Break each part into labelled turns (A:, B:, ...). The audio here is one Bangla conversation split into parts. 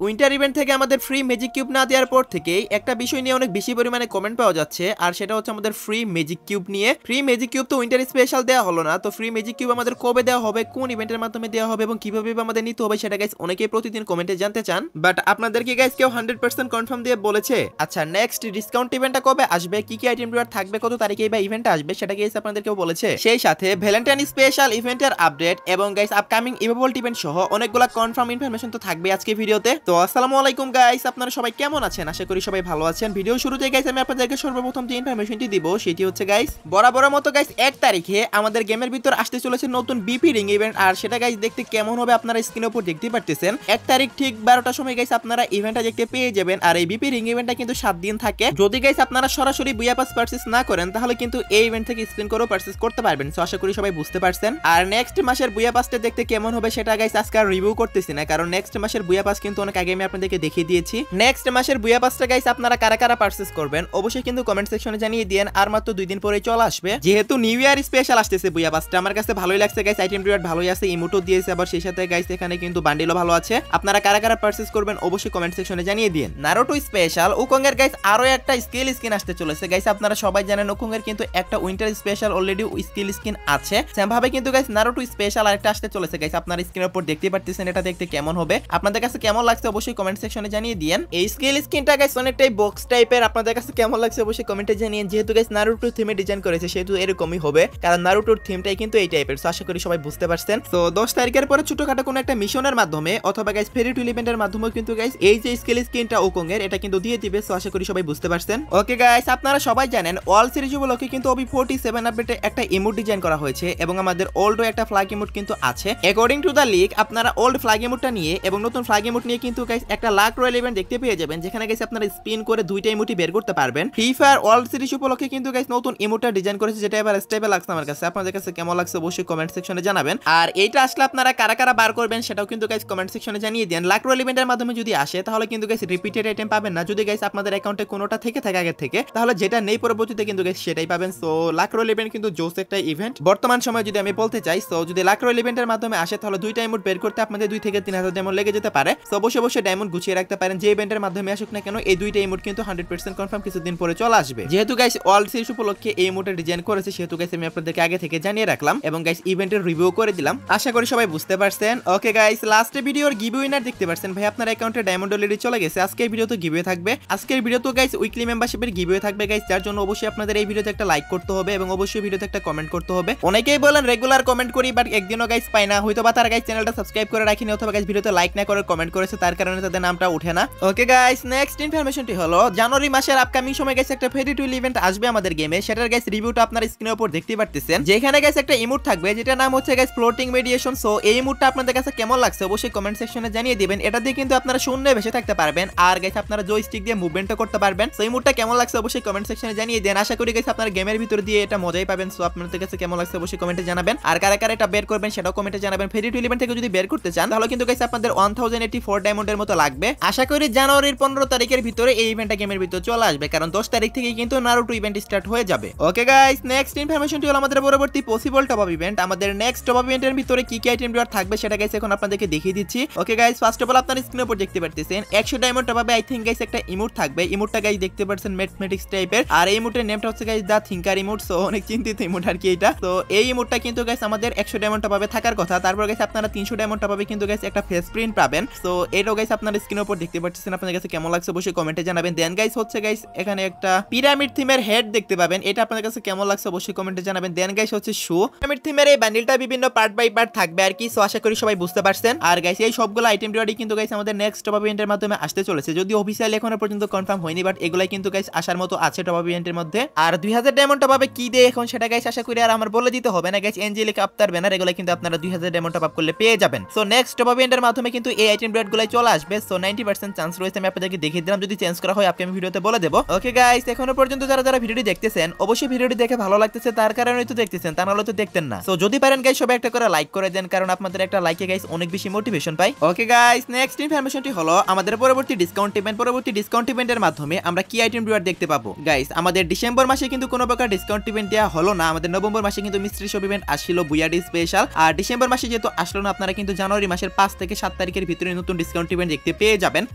A: উইন্টার ইভেন্ট থেকে আমাদের ফ্রি ম্যাজিক কিউব না দেওয়ার পর থেকেই একটা বিষয় নিয়ে অনেক বেশি পরিমাণে কমেন্ট পাওয়া যাচ্ছে, আর সেটা হচ্ছে আমাদের ফ্রি ম্যাজিক কিউব নিয়ে। ফ্রি ম্যাজিক কিউব তো উইন্টার স্পেশাল দেওয়া হলো না, তো ফ্রি ম্যাজিক কিউব আমাদের কবে দেওয়া হবে, কোন ইভেন্টের মাধ্যমে দেওয়া হবে এবং কিভাবে আমাদের নিতে হবে সেটা গাইস অনেকেই প্রতিদিন কমেন্টে জানতে চান। বাট আপনাদেরকে গাইস কেউ 100% কনফার্ম দিয়ে বলেছে? আচ্ছা, নেক্সট ডিসকাউন্ট ইভেন্টটা কবে আসবে, কি কি আইটেম রিওয়ার্ড থাকবে, কত তারিখে বা ইভেন্ট আসবে সেটা গাইস আপনাদেরকেও বলেছে। সেই সাথে ভ্যালেন্টাইন স্পেশাল ইভেন্টের আপডেট এবং গাইস আপকামিং ইভেন্ট ইভেন্ট সহ অনেকগুলো কনফার্ম ইনফরমেশন তো থাকবে আজকে ভিডিওতে। তো আসসালামু আলাইকুম গাইস, আপনারা সবাই কেমন আছেন? আশা করি সবাই ভালো আছেন। ভিডিও শুরুতে গাইস আমি আপনাদেরকে সর্বপ্রথম যে ইনফরমেশনটি দিব সেটি হচ্ছে গাইস বরাবরের মতো গাইস 1 তারিখে আমাদের গেমের ভিতর আসতে চলেছে নতুন বিপি রিং ইভেন্ট, আর সেটা গাইস দেখতে কেমন হবে আপনারা স্ক্রিনের উপর দেখতে পারতেছেন। 1 তারিখ ঠিক 12টার সময় গাইস আপনারা ইভেন্টটা দেখতে পেয়ে যাবেন। আর এই বিপি রিং ইভেন্টটা কিন্তু 7 দিন থাকে। যদি গাইস আপনারা সরাসরি বুয়া পাস পারচেজ না করেন তাহলে কিন্তু এই ইভেন্ট থেকে স্পিন করেও পারচেজ করতে পারবেন। সো আশা করি সবাই বুঝতে পারছেন। আর নেক্সট মাসের বুয়া পাসটা দেখতে কেমন হবে সেটা গাইস আজকে আর রিভিউ করতেছি না, কারণ নেক্সট মাসের বুয়া পাস কিন্তু অনেক আগে আমি আপনাদেরকে দেখিয়ে দিয়েছি। নেক্সট মাসের বুয়া পাসটা গাইস আপনারা কারা কারা পারচেজ করবেন অবশ্যই কিন্তু কমেন্ট সেকশনে জানিয়ে দিয়েন। আর মাত্র 2 দিন পরেই চলে আসবে, যেহেতু নিউ ইয়ার স্পেশাল আসতেছে। বুয়া পাসটা আমার কাছে ভালোই লাগছে গাইস, আইটেম রিওয়ার্ড ভালোই আছে, ইমোটও দিয়েছে, আবার সেই সাথে গাইস এখানে কিন্তু বান্ডিলও ভালো আছে। আপনারা কারা কারা পারচেজ করবেন অবশ্যই কমেন্ট সেকশনে জানিয়ে দিয়েন। নারুটো স্পেশাল উকং এর গাইস আরো একটা স্কিল স্কিন আসতে চলেছে গাইস। আপনারা সবাই জানেন উকং এর কিন্তু একটা winter special already skill skin আছে, সেম ভাবে কিন্তু গাইস নারুটো স্পেশাল আরেকটা আসতে চলেছে গাইস। আপনারা স্ক্রিনের উপর দেখতে পারতেছেন, এটা দেখতে কেমন হবে, আপনাদের কাছে কেমন লাগছে অবশ্যই কমেন্ট সেকশনে জানিয়ে দিয়েন। এই স্কিল স্কিনটা গাইস অনেকটাই বক্স টাইপের, আপনাদের কাছে কেমন লাগছে অবশ্যই কমেন্টে জানিয়েন। যেহেতু গাইস নারুটো থিমে ডিজাইন করেছে সেহেতু এরকমই হবে, কারণ নারুটোর থিমটাই কিন্তু এই টাইপের। সো আশা করি সবাই বুঝতে পারছেন। তো 10 তারিখের পরে ছোটখাটো কোনো একটা মিশনের মাধ্যমে অথবা গাইস ফেরি টুইল ইভেন্টের মাধ্যমে কিন্তু গাইস এই যে স্কিল স্কিনটা উকং এর এটা কিন্তু দিয়ে দিবে। সো আশা করি সবাই বুঝতে পারছেন। ওকে গাইস, আপনারা সবাই জানেন ওয়াল সিরিজ উপলক্ষে কিন্তু ওবি 47 আপডেটে একটা ইমোট ডিজাইন করা হয়েছে এবং আমাদের ওল্ড একটা ফ্ল্যাগ ইমোট কিন্তু আছে। অ্যাকর্ডিং টু দা লিক আপনারা ওল্ড ফ্ল্যাগ ইমোটটা নিয়ে এবং নতুন ফ্ল্যাগ ইমোট নিয়ে কিন্তু গাইস একটা লাক রয়্যাল ইভেন্ট দেখতে পেয়ে যাবেন, যেখানে গাইস আপনারা স্পিন করে দুইটা ইমোটই বের করতে পারবেন। ফ্রি ফায়ার ওয়ার্ল্ড সিরিজ উপলক্ষে কিন্তু গাইস নতুন ইমোটটা ডিজাইন করেছে, যেটা এবার স্টেবল লাগছে আমার কাছে। আপনাদের কাছে কেমন লাগছে অবশ্যই কমেন্ট সেকশনে জানাবেন। আর এইটা আসলে আপনারা কারা কারা বার করবেন সেটাও কিন্তু গাইস কমেন্ট সেকশনে জানিয়ে দেন। লাক রয়্যাল ইভেন্টের মাধ্যমে যদি আসে তাহলে কিন্তু গাইস রিপিটেড আইটেম পাবেন না। যদি গাইস আপনাদের অ্যাকাউন্টে কোনোটা থেকে থাকে আগে থেকে, তাহলে যেটা নেই পরবর্তীতে কিন্তু গাইস সেটাই পাবেন। সো লাক রয়্যাল ইভেন্ট কিন্তু জোস একটা ইভেন্ট বর্তমান সময় যদি আমি বলতে চাই। সো যদি লাক রয়্যাল ইভেন্টের মাধ্যমে আসে তাহলে দুইটা ইমোট বের করতে আপনাদের 2 থেকে 3000 ডায়মন্ড লেগে যেতে পারে। সো অবশ্যই ডায়মন্ড গুছিয়ে রাখতে পারেন। যে ইভেন্টের মাধ্যমে আসুক না কেন এই দুইটা ইমোট কিন্তু 100% কনফার্ম কিছুদিন পরে চলে আসবে। যেহেতু গাইস ওয়ার্ল্ড সিরিজ উপলক্ষে এই ইমোটের ডিজাইন করেছে সেহেতু গাইস আমি আপনাদেরকে আগে থেকে জানিয়ে রাখলাম এবং গাইস ইভেন্টের রিভিউ করে দিলাম। আশা করি সবাই বুঝতে পারছেন। ওকে গাইস, লাস্টে ভিডিওর গিভওয়ে উইনার দেখতে পাচ্ছেন। ভাই আপনার অ্যাকাউন্টে ডায়মন্ড অলরেডি চলে গেছে। আজকের ভিডিও তো গিভওয়ে থাকবে। আজকের ভিডিও তো গাইস উইকলি মেম্বারশিপের গিভওয়ে থাকবে গাইস, যার জন্য অবশ্যই আপনাদের এই ভিডিওতে একটা লাইক করতে হবে এবং অবশ্যই ভিডিওতে একটা কমেন্ট করতে হবে। অনেকেই বলেন রেগুলার কমেন্ট করি বাট একদিনও গাইস পাই না, হয়তো বা তারা গাইস চ্যানেলটা সাবস্ক্রাইব করে রাখিনি অথবা গাইস ভিডিওতে লাইক না করে কমেন্ট করেছে, তার কারণে তাদের নামটা ওঠে না। ওকে গাইস, নেক্সট ইনফরমেশনটি হলো জানুয়ারি মাসের আপকামিং সময় গাইস একটা ফেরি টুইল ইভেন্ট আসবে আমাদের গেমে। সেটার গাইস রিভিউটা আপনারা স্ক্রিনের উপর দেখতে পারতেছেন, যেখানে গাইস একটা ইমোট থাকবে যেটার নাম হচ্ছে গাইস ফ্লোটিং মেডিয়েশন। সো এই ইমোটটা আপনাদের কাছে কেমন লাগছে অবশ্যই কমেন্ট সেকশনে জানিয়ে দিবেন। এটা দিয়ে কিন্তু আপনারা শূন্যে বসে থাকতে পারবেন আর গাইস আপনারা জয়স্টিক দিয়ে মুভমেন্টও করতে পারবেন। সো এই ইমোটটা কেমন লাগছে অবশ্যই কমেন্ট সেকশনে জানিয়ে দেন। আশা করি গাইস আপনারা গেমের ভিতর দিয়ে এটা মজাই পাবেন। সো আপনাদের কাছে কেমন লাগছে অবশ্যই কমেন্টে জানাবেন। আর কারা কারা এটা বের করবেন সেটাও কমেন্টে জানাবেন। ফেরি টুইল ইভেন্ট থেকে যদি বের করতে চান তাহলে কিন্তু গাইস আপনাদের 1084 ডায়মন্ডের মতো লাগবে। আশা করি জানুয়ারির 15 তারিখের ভিতরে এই ইভেন্টটা গেমের ভিতরে চলে আসবে, কারণ 10 তারিখ থেকে কিন্তু নারুটো ইভেন্ট স্টার্ট হয়ে যাবে। ওকে গাইস, নেক্সট ইনফরমেশনটি হলো আমাদের পরবর্তী পসিবল টপ আপ ইভেন্ট। আমাদের নেক্সট টপ আপ ইভেন্টের ভিতরে কি কি আইটেম রিওয়ার্ড থাকবে সেটা গাইস এখন আপনাদেরকে দেখিয়ে দিচ্ছি। Okay guys, first of all আপনারা স্ক্রিনের উপর দেখতে পারতেছেন 100 ডায়মন্ড টপ আপে আই থিংক গাইস একটা ইমোট থাকবে। ইমোটটা গাইস দেখতে পাচ্ছেন ম্যাথমেটিক্স টাইপের, আর এই ইমোটের নেমটা হচ্ছে গাইস দা থিঙ্কার ইমোট। সো অনেক চিন্তিত ইমোট আর কি এটা। তো এই ইমোটটা কিন্তু গাইস আমাদের 100 ডায়মন্ড টপ আপে থাকার কথা। তারপর গাইস আপনারা 300 ডায়মন্ড টপ আপে কিন্তু গাইস একটা ফেস প্রিন্ট পাবেন। সো এটাও গাইস আপনারা স্ক্রিনের উপর দেখতে পাচ্ছেন। আপনাদের কাছে কেমন লাগছে অবশ্যই কমেন্টে জানাবেন। দেন গাইস হচ্ছে গাইস এখানে একটা পিরামিড থিমের হেড দেখতে পাবেন, এটা আপনাদের কাছে কেমন লাগছে অবশ্যই কমেন্টে জানাবেন। দেন গাইস হচ্ছে শু পিরামিড থিমের এই বান্ডিলটা বিভিন্ন পার্ট বাই পার্ট থাকবে আর কি। সো আশা করি সবাই বুঝতে পারছেন। আর গাইস এই সবগুলো আইটেম রিওয়ার্ডই কিন্তু গাইস আমাদের নেক্সট টপ আপ ইভেন্টের মাধ্যমে আসতে চলেছে, যদি অফিশিয়ালি এখনো পর্যন্ত কনফার্ম হয়নি, বাট এগুলাই কিন্তু গাইস আসার মতো আছে টপ আপ ইভেন্টের মধ্যে। আর 2000 ডায়মন্ড টপ আপে কি দেয় এখন সেটা গাইস আশা করি আর আমার বলে দিতে হবে না গাইস। এঞ্জেলিক আফতার ব্যানার এগুলো কিন্তু আপনারা 2000 ডায়মন্ড টপ আপ করলে পেয়ে যাবেন। সো নেক্সট টপ আপ ইভেন্টের মাধ্যমে কিন্তু এই আইটেম রিওয়ার্ডগুলাই চলে আসবে। সো 90% চান্স রয়েছে, আমি আপনাদেরকে দেখিয়ে দিলাম। যদি চেঞ্জ করা হয় আপনি ভিডিওতে বলে দেব। ওকে গাইস, এখনো পর্যন্ত যারা ভিডিওটি দেখতেছেন অবশ্যই ভিডিওটি দেখে ভালো লাগতেছে, তার কারণেই তো দেখতেছেন, তা নাহলে তো দেখতেন না। সো যদি পারেন গাইস সবাই একটা করে লাইক করে দেন, কারণ আপনাদের একটা লাইকে গাইস অনেক বেশি মোটিভেশন পাই। ওকে গাইস, নেক্সট ইনফরমেশনটি হলো আমাদের পরবর্তী ডিসকাউন্ট ইভেন্টের মাধ্যমে আমরা কি আইটেম রিওয়ার্ড দেখতে পাবো। গাইস আমাদের ডিসেম্বর মাসে কিন্তু কোনো প্রকার ডিসকাউন্ট ইভেন্ট দেওয়া হলো না। আমাদের নভেম্বর মাসে কিন্তু মিস্ট্রি শপ ইভেন্ট আসছিল বুয়াডি স্পেশাল, আর ডিসেম্বর মাসে যেহেতু আসলো না আপনারা কিন্তু জানুয়ারি মাসের 5 থেকে 7 তারিখের ভিতরে নতুন ডিসকাউন্ট ডিসকাউন্ট ইভেন্ট দেখতে পেয়ে যাবেন।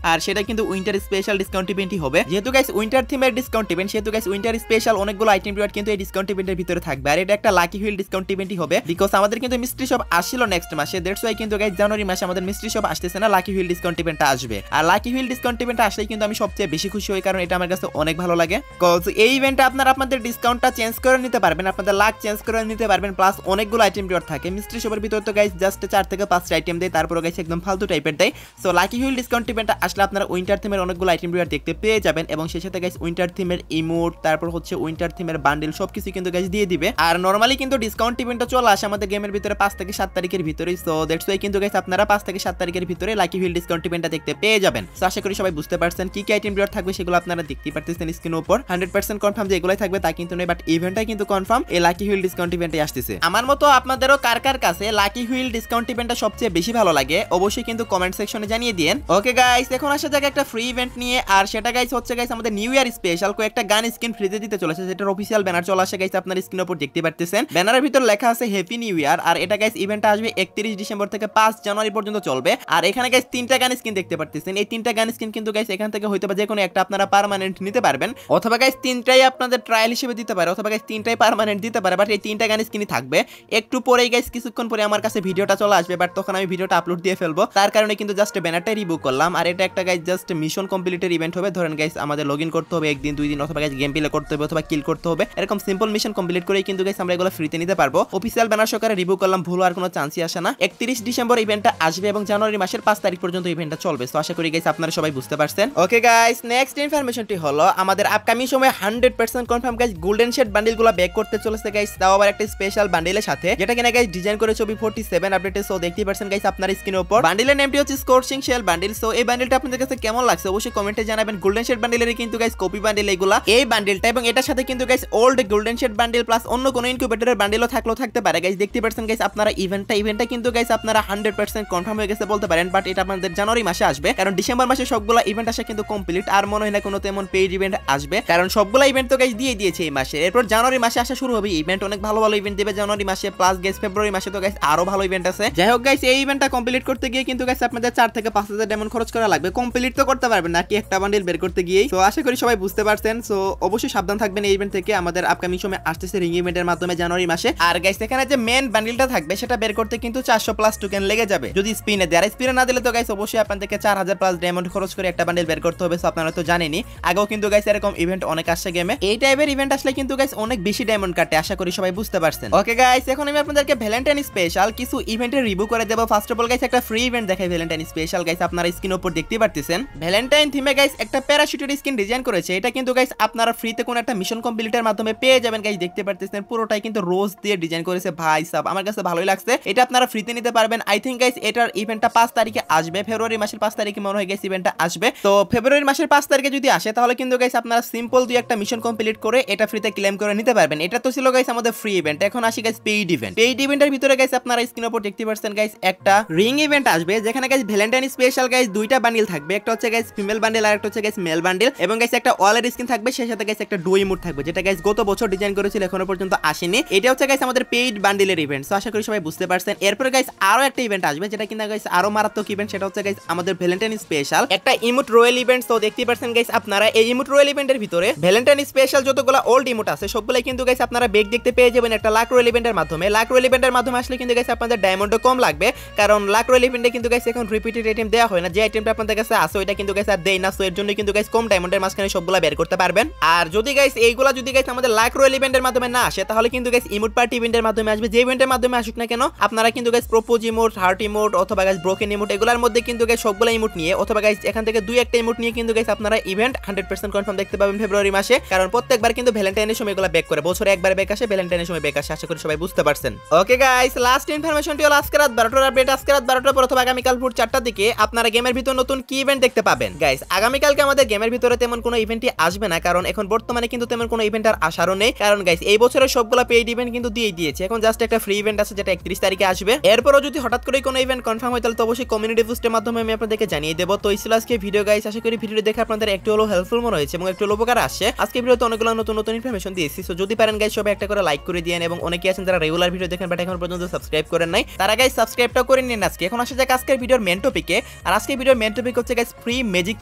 A: আর সেটা কিন্তু উইন্টার স্পেশাল ডিসকাউন্ট ইভেন্টই হবে। যেহেতু গাইস উইন্টার থিমের ডিসকাউন্ট ইভেন্ট, সেহেতু গাইস উইন্টার স্পেশাল অনেকগুলো আইটেম রিওয়ার্ড কিন্তু এই ডিসকাউন্ট ইভেন্টের ভিতরে থাকবে। আর এটা একটা লাকি হুইল ডিসকাউন্ট ইভেন্টই হবে, বিকজ আমাদের কিন্তু মিস্ট্রি শপ আসছিল নেক্সট মাসে, দ্যাটস ওয়াই কিন্তু গাইস জানুয়ারি মাসে আমাদের মিস্ট্রি শপ আসতেছে না, লাকি হুইল ডিসকাউন্ট ইভেন্টটা আসবে। আর লাকি হুইল ডিসকাউন্ট ইভেন্টটা আসলেই কিন্তু আমি সবচেয়ে বেশি খুশি হই, কারণ এটা আমার কাছে অনেক ভালো লাগে। কজ এই ইভেন্টে আপনারা আপনাদের ডিসকাউন্টটা চেঞ্জ করে নিতে পারবেন, আপনাদের লাক চেঞ্জ করে নিতে পারবেন, প্লাস অনেকগুলো আইটেম রিওয়ার্ড থাকে। মিস্ট্রি শপের ভিতরে তো গাইস জাস্ট 4 থেকে 5টা আইটেম দেয়, তারপরে গাইস একদম ফালতু টাইপের দেয়। সো লাকি হুইল ডিসকাউন্ট ইভেন্টটা আসলে আপনারা উইন্টার থিমের অনেকগুলো আইটেম রিওয়ার্ড দেখতে পেয়ে যাবেন, এবং সেই সাথে গাইস উইন্টার থিমের ইমোট, তারপর হচ্ছে উইন্টার থিমের বান্ডেল সবকিছু কিন্তু গাইস দিয়ে দিবে। আর নরমালি কিন্তু ডিসকাউন্ট ইভেন্টটা চলে আসে আমাদের গেমের ভিতরে 5 থেকে 7 তারিখের ভিতরে। সো দ্যাটস ওয়াই কিন্তু গাইস আপনারা 5 থেকে 7 তারিখের ভিতরে লাকি হুইল ডিসকাউন্ট ইভেন্টটা দেখতে পেয়ে যাবেন। সো আশা করি সবাই বুঝতে পারছেন কি কি আইটেম রিওয়ার্ড থাকবে, সেগুলো আপনারা দেখতে পারতেছেন স্ক্রিনের উপর। 100% কনফার্ম যে এগুলাই থাকবে তা কিন্তু নয়, বাট ইভেন্টটাই কিন্তু কনফার্ম এই লাকি হুইল ডিসকাউন্ট ইভেন্টে আসতেছে। আমার মতো আপনাদেরও কার কার কাছে লাকি হুইল ডিসকাউন্ট ইভেন্টটা সবচেয়ে বেশি ভালো লাগে অবশ্যই কিন্তু কমেন্ট সেকশনে জানিয়ে দিন। ওকে গাইস, এখন আসা যাক একটা ফ্রি ইভেন্ট নিয়ে, আর সেটা গাইস হচ্ছে গাইস আমাদের নিউ ইয়ার স্পেশাল কয়েকটা গান স্কিন ফ্রিতে দিতে চলেছে, যেটার অফিসিয়াল ব্যানার চলে আসে গাইস আপনার স্ক্রিনের উপর দেখতে পারতেছেন। ব্যানারের ভিতর লেখা আছে হ্যাপি নিউ ইয়ার। আর এটা গাইস ইভেন্টটা আসবে 31 ডিসেম্বর থেকে 5 জানুয়ারি পর্যন্ত চলবে। আর এখানে গাইস 3টা গান স্কিন দেখতে পারতেছেন। এই 3টা গান স্কিন কিন্তু গাইস এখান থেকে হয়তো বা যে কোনো একটা আপনারা পার্মানেন্ট নিতে পারবেন, অথবা গাইস 3টাই আপনাদের ট্রায়াল হিসেবে দিতে পারে, অথবা গাইস 3টাই পার্মানেন্ট দিতে পারে। বাট এই 3টা গান স্কিনই থাকবে। একটু পরেই গাইস কিছুক্ষণ পরে আমার কাছে ভিডিওটা চলে আসবে, বাট তখন আমি ভিডিওটা আপলোড দিয়ে ফেলবো, তার কারণে কিন্তু জাস্ট ব্যানারটাই রিভিউ করলাম। আর এটা একটা গাইস জাস্ট মিশন কমপ্লিটের ইভেন্ট হবে। ধরেন গাইস আমাদের লগইন করতে হবে 1 দিন 2 দিন, অথবা গাইস গেম প্লে করতে হবে, অথবা কিল করতে হবে, এরকম সিম্পল মিশন কমপ্লিট করেই কিন্তু গাইস আমরা এগুলো ফ্রিতে নিতে পারবো। অফিসিয়াল ব্যানার সহকারে রিভিউ করলাম, ভুল আর কোনো চান্সই আসে না। 31 ডিসেম্বর ইভেন্টটা আসবে এবং জানুয়ারি মাসের 5 তারিখ পর্যন্ত ইভেন্টটা চলবে। সো আশা করি গাইস আপনারা সবাই বুঝতে পারছেন। ওকে গাইস, নেক্সট ইনফরমেশনটি হলো আমাদের আপকামিং সময় 100% কনফার্ম গাইস গোল্ডেন শেড বান্ডেলগুলো ব্যাক করতে চলেছে গাইস, তাও আবার একটা স্পেশাল বান্ডেলের সাথে, যেটা কিনা গাইস ডিজাইন করে ছবি 47 আপডেটে। সো দেখতে পারছেন গাইস আপনার স্ক্রিনের উপর। বান্ডেলের নামটি হচ্ছে স্কর্চিং শেল বান্ডেল। সো এই বান্ডেলটা আপনাদের কাছে কেমন লাগছে অবশ্যই কমেন্টে জানাবেন। গোল্ডেন শেড বান্ডেলের কিন্তু গাইস কপি বান্ডেল এগুলা, এই বান্ডেলটা, এবং এটার সাথে কিন্তু guys old golden shade bundle plus অন্য কোনো ইনকিউবেটরের বান্ডেলও থাকতে পারে গাইস। দেখতে পারছেন গাইস আপনারা ইভেন্টটা কিন্তু গাইস আপনারা 100% কনফার্ম হয়ে গেছে বলতে পারেন, বাট এটা আপনাদের জানুয়ারি মাসে আসবে, কারণ ডিসেম্বর মাসে সবগুলো ইভেন্ট আসা কিন্তু কমপ্লিট। আর মনে হয় না কোনো তেমন পেইড ইভেন্ট আসবে, কারণ সবগুলো ইভেন্ট তো গাইস দিয়ে দিয়েছে এই মাসে। এরপর জানুয়ারি মাসে আসা শুরু হবে ইভেন্ট, অনেক ভালো ভালো ইভেন্ট দেবে জানুয়ারি মাসে, প্লাস গাইস ফেব্রুয়ারি মাসে তো গাইস আরো ভালো ইভেন্ট আছে। যাই হোক গাইস, এই ইভেন্টটা কমপ্লিট করতে গিয়ে কিন্তু গাইস আপনাদের 4 থেকে 5000 ডায়মন্ড খরচ করা লাগবে। কমপ্লিট তো করতে পারবেন না কি একটা বান্ডেল বের করতে গিয়ে। সো আশা করি সবাই বুঝতে পারছেন। সো অবশ্যই সাবধান থাকবেন এই ইভেন্ট থেকে। আমাদের আপকামিং সময় আসতেছে রিং ইভেন্টের মাধ্যমে জানুয়ারি মাসে। আর গাইস এখানে যে মেন বান্ডেলটা থাকবে সেটা বের করতে কিন্তু 400 প্লাস টোকেন লেগে যাবে যদি স্পিনে দেয়। আর স্পিনে না দিলে তো গাইস অবশ্যই আপনাদেরকে 4000 প্লাস ডায়মন্ড খরচ করে একটা বান্ডেল বের করতে হবে। সো আপনারা তো জানেনই, আগেও কিন্তু গাইস এরকম ইভেন্ট অনেক আসছে গেমে। এই টাইপের ইভেন্ট আসলে কিন্তু গাইস অনেক বেশি ডায়মন্ড কাটে, আশা করি সবাই বুঝতে পারছেন। ওকে গাইস, এখন আমি আপনাদেরকে ভ্যালেন্টাইন স্পেশাল কিছু ইভেন্টের রিভিউ করে দেব। ফার্স্ট অফ অল গাইস একটা ফ্রি ইভেন্ট দেখাই ভ্যালেন্টাইন স্পেশাল। গাইস আপনারা স্ক্রিনের উপর দেখতে পারতেছেন ভ্যালেন্টাইন থিমে গাইস একটা প্যারাশুটের স্কিন ডিজাইন করেছে। এটা কিন্তু গাইস আপনারা ফ্রিতে কোন একটা মিশন কমপ্লিটের মাধ্যমে পেয়ে যাবেন। গাইস দেখতে পারতেছেন পুরোটাই কিন্তু রোজ দিয়ে ডিজাইন করেছে ভাই সাব, আমার কাছে ভালোই লাগছে। এটা আপনারা ফ্রিতে নিতে পারবেন। আই থিংক গাইস এটার ইভেন্টটা 5 তারিখে আসবে, ফেব্রুয়ারি মাসের 5 তারিখে মনে হয় গাইস ইভেন্টটা আসবে। তো ফেব্রুয়ারি মাসের 5 তারিখে যদি আসে তাহলে কিন্তু গাইস আপনারা সিম্পল দুই একটা মিশন কমপ্লিট করে এটা ফ্রিতে ক্লেম করে নিতে পারবেন। এটা তো ছিল গাইস আমাদের ফ্রি ইভেন্ট। এখন আসি গাইস পেইড ইভেন্ট। পেইড ইভেন্টের ভিতরে গাইস আপনারা স্ক্রিনের উপর দেখতে পাচ্ছেন গাইস একটা রিং ইভেন্ট আসবে, যেখানে গাইস ভ্যালেন্টাইন স্পেশাল গাইস দুইটা বান্ডেল থাকবে। একটা হচ্ছে গাইস ফিমেল বান্ডেল আর একটা হচ্ছে গাইস মেল বান্ডেল, এবং গাইস একটা ওয়ালেট স্কিন থাকবে, সেই সাথে গাইস একটা ডু ইমোট থাকবে, যেটা গাইস গত বছর ডিজাইন করেছিল এখনো পর্যন্ত আসেনি। এটা হচ্ছে গাইস আমাদের পেইড বান্ডেলের ইভেন্ট। সো আশা করি সবাই বুঝতে পারছেন। এরপর গাইস আরো একটা ইভেন্ট আসবে, যেটা কিনা গাইস আরো মারাত্মক ইভেন্ট। সেটা হচ্ছে গাইস আমাদের ভ্যালেন্টাইন স্পেশাল একটা ইমোট রয়্যাল ইভেন্ট। তো দেখতে পাচ্ছেন গাইস আপনারা এই ইমোট রয়্যাল ইভেন্টের ভিতরে ভ্যালেন্টাইন স্পেশাল যতগুলো ওল্ড ইমোট আছে সবগুলাই কিন্তু গাইস আপনারা বেক দেখতে পেয়ে যাবেন একটা লাক রয়্যাল ইভেন্টের মাধ্যমে। লাক রয়্যাল ইভেন্টের মাধ্যমে আসলে কিন্তু গাইস আপনাদের ডায়মন্ডও কম লাগবে, কারণ লাক রয়্যাল ইভেন্টে কিন্তু গাইস এখন রিপিটেড আইটেম দেওয়া হয় না। যে আইটেমটা আপনাদের কাছে আছে ওইটা কিন্তু গাইস আর দেই না। সো এর জন্য কিন্তু গাইস কম ডায়মন্ডের মাঝখানে সবগুলা বের করতে পারবেন। আর যদি গাইস এইগুলা যদি গাইস আমাদের লাক রয়্যাল ইভেন্টের মাধ্যমে না আসে তাহলে কিন্তু গাইস ইমোট পার্টি ইভেন্টের মাধ্যমে আসবে। যে ইভেন্টের মাধ্যমে আসুক না কেন আপনারা কিন্তু guys propose emote, heart emote অথবা গাইস ব্রোকেন ইমোট এগুলোর মধ্যে কিন্তু গাইস সবগুলা ইমোট নিয়ে অথবা গাইস এখান থেকে দুই একটা ইমোট নিয়ে কিন্তু গাইস আপনারা ইভেন্ট 100% কনফার্ম দেখতে পাবেন ফেব্রুয়ারি মাসে, কারণ প্রত্যেকবার কিন্তু ভ্যালেন্টাইনের সময় এগুলা ব্যাক করে, বছরে একবার ব্যাক আসে, ভ্যালেন্টাইনের সময় ব্যাক আসে। আশা করি সবাই বুঝতে পারছেন। ওকে গাইস, লাস্ট ইনফরমেশনটি হলো আজকে রাত 12টার আপডেট। আজকে রাত 12টার পর অথবা আগামীকাল ভোর 4টার দিকে আপনারা গেমের ভিতর নতুন কি ইভেন্ট দেখতে পাবেন। গাইস আগামীকালকে আমাদের গেমের ভিতরে তেমন কোনো ইভেন্টই আসবে না, কারণ এখন বর্তমানে কিন্তু তেমন কোনো ইভেন্ট আর আসারও নেই, কারণ গাইস এই বছরের সবগুলা পেইড ইভেন্ট কিন্তু দিয়ে দিয়েছে। এখন জাস্ট একটা ফ্রি ইভেন্ট আছে যেটা 31 তারিখে আসবে। এরপরও যদি হঠাৎ করে কোনো ইভেন্ট কনফার্ম হয় তাহলে তো অবশ্যই কমিউনিটি পোস্টের মাধ্যমে আমি আপনাদেরকে জানিয়ে দেব। তো এই ছিল আজকে ভিডিও গাইস। আশা করি ভিডিওটি দেখে আপনাদের একটু হলো হেল্পফুল মনে হয়েছে এবং একটু উপকার আসছে। আজকে ভিডিওতে অনেকগুলো নতুন নতুন ইনফরমেশন দিয়েছি। সো যদি পারেন গাইস সবাই একটা করে লাইক করে দিয়েন, এবং অনেকে আছেন যারা রেগুলার ভিডিও দেখেন বাট এখন পর্যন্ত সাবস্ক্রাইব করেন নাই, তারা গাইস সাবস্ক্রাইবটা করে নিন আজকে। এখন আসা যাক আজকের ভিডিওর মেন টপিকে। আর আজকে ভিডিওর মেন টপিক হচ্ছে guys free magic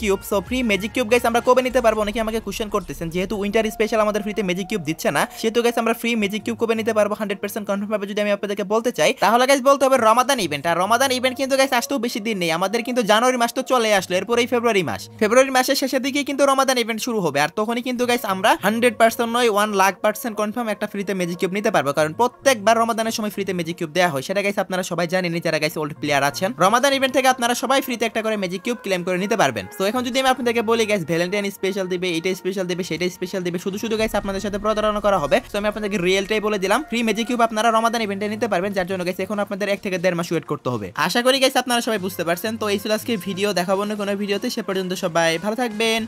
A: cube. So free magic cube guys আমরা কবে নিতে পারবো, অনেকে আমাকে কোশ্চেন করতেছেন, যেহেতু উইন্টার স্পেশাল আমাদের ফ্রিতে ম্যাজিক কিউব দিচ্ছে না, সেহেতু গাইস আমরা ফ্রি ম্যাজিক কিউব কবে নিতে পারবো 100% কনফার্ম ভাবে যদি আমি আপনাদেরকে বলতে চাই, তাহলে গাইস বলতে হবে রমাদান ইভেন্ট। আর রমাদান ইভেন্ট কিন্তু গাইস আসতেও বেশি দিন নেই, আমাদের কিন্তু জানুয়ারি মাস তো চলে আসলো, এরপরেই ফেব্রুয়ারি মাসের শেষের দিকে কিন্তু রমাদান ইভেন্ট শুরু হবে। আর তখনই কিন্তু গাইস আমরা 100% নয় 1,00,000% কনফার্ম একটা ফ্রিতে ম্যাজিক কিউব নিতে পারবো, কারণ প্রত্যেকবার রমাদানের সময় ফ্রিতে ম্যাজিক কিউব দেওয়া হয়, সেটা গাইস আপনারা সবাই জানেন, যারা গাইস ওল্ড প্লেয়ার আছেন। রমাদান ইভেন্ট থেকে আপনারা সবাই ফ্রিতে একটা করে ম্যাজিক কিউব ক্লেম করে নিতে পারবেন। তো এখন যদি আমি আপনাদেরকে বলি গাইস ভ্যালেন্টাইন স্পেশাল দিবে, এটা স্পেশাল দিবে, সেটা স্পেশাল দিবে, শুধু গাইস আপনাদের সাথে প্রতারণা করা হবে। তো আমি আপনাদেরকে রিয়েলটাই বলে দিলাম, ফ্রি ম্যাজিক কিউব আপনারা রমাদান ইভেন্টে নিতে পারবেন, যার জন্য গাইস এখন আপনাদের 1 থেকে 1.5 মাস ওয়েট করতে হবে। আশা করি গাইস আপনারা সবাই বুঝতে পারছেন। তো এই ছিল আজকে ভিডিও, দেখাবো না কোনো ভিডিওতে, সে পর্যন্ত সবাই ভালো থাকবেন।